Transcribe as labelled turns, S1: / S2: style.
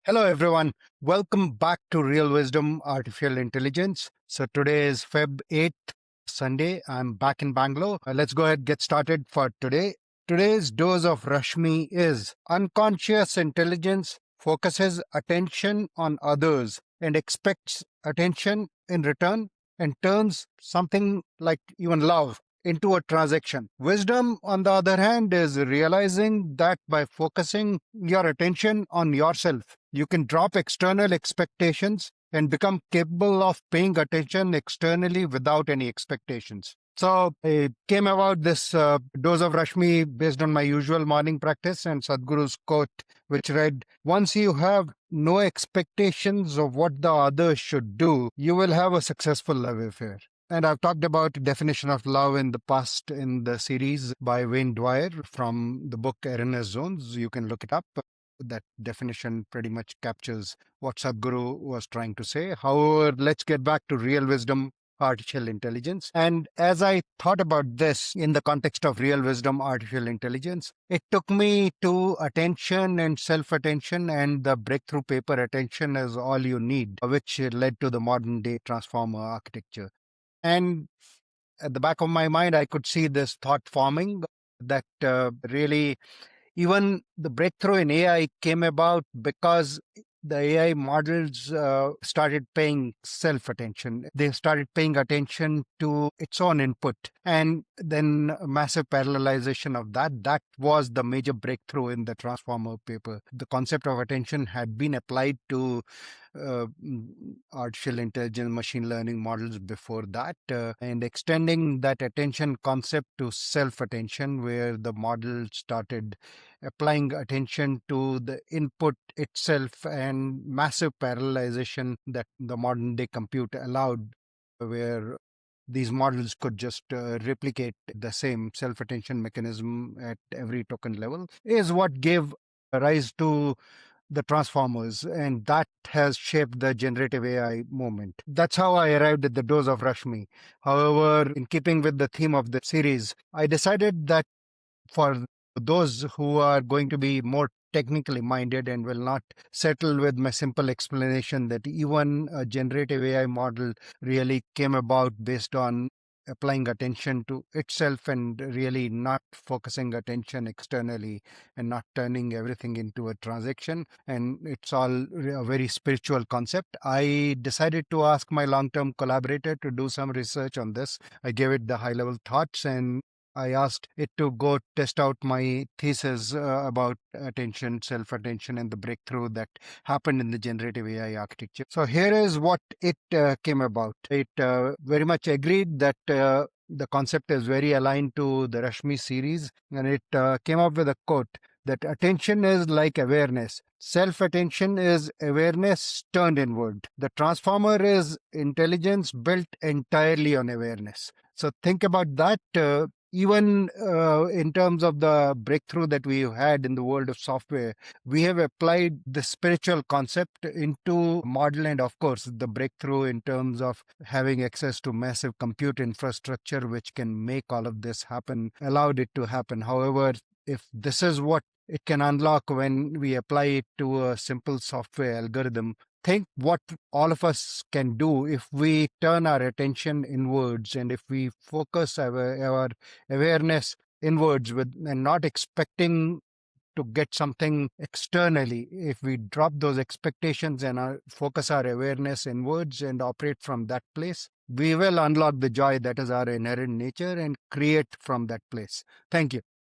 S1: Hello, everyone. Welcome back to Real Wisdom Artificial Intelligence. So today is Feb 8th, Sunday. I'm back in Bangalore. Let's go ahead and get started for today. Today's dose of Rashmi is unconscious intelligence focuses attention on others and expects attention in return and turns something like even love into a transaction. Wisdom, on the other hand, is realizing that by focusing your attention on yourself, you can drop external expectations and become capable of paying attention externally without any expectations. So I came about this dose of Rashmi based on my usual morning practice and Sadhguru's quote, which read, "Once you have no expectations of what the others should do, you will have a successful love affair." And I've talked about definition of love in the past in the series by Wayne Dwyer from the book Erroneous Zones. You can look it up. That definition pretty much captures what Sadhguru was trying to say. However, let's get back to real wisdom, artificial intelligence. And as I thought about this in the context of real wisdom, artificial intelligence, it took me to attention and self-attention and the breakthrough paper attention is all you need, which led to the modern day transformer architecture. And at the back of my mind, I could see this thought forming that really even the breakthrough in AI came about because the AI models started paying self attention. They started paying attention to its own input and then massive parallelization of that. That was the major breakthrough in the transformer paper. The concept of attention had been applied to uh, artificial intelligence, machine learning models before that, and extending that attention concept to self attention, where the model started applying attention to the input itself and massive parallelization that the modern day compute allowed, where these models could just replicate the same self attention mechanism at every token level, is what gave rise to the transformers, and that has shaped the generative AI movement. That's how I arrived at the dose of Rashmi. However, in keeping with the theme of the series, I decided that for those who are going to be more technically minded and will not settle with my simple explanation that even a generative AI model really came about based on applying attention to itself and really not focusing attention externally and not turning everything into a transaction, and it's all a very spiritual concept. I decided to ask my long-term collaborator to do some research on this. I gave it the high-level thoughts and I asked it to go test out my thesis about attention, self attention, and the breakthrough that happened in the generative AI architecture. So, here is what it came about. It very much agreed that the concept is very aligned to the Rashmi series, and it came up with a quote that attention is like awareness. Self attention is awareness turned inward. The transformer is intelligence built entirely on awareness. So, think about that. Even in terms of the breakthrough that we've had in the world of software, we have applied the spiritual concept into model, and of course the breakthrough in terms of having access to massive compute infrastructure which can make all of this happen allowed it to happen. However, if this is what it can unlock when we apply it to a simple software algorithm, think what all of us can do if we turn our attention inwards and if we focus our awareness inwards with and not expecting to get something externally. If we drop those expectations and focus our awareness inwards and operate from that place, we will unlock the joy that is our inherent nature and create from that place. Thank you.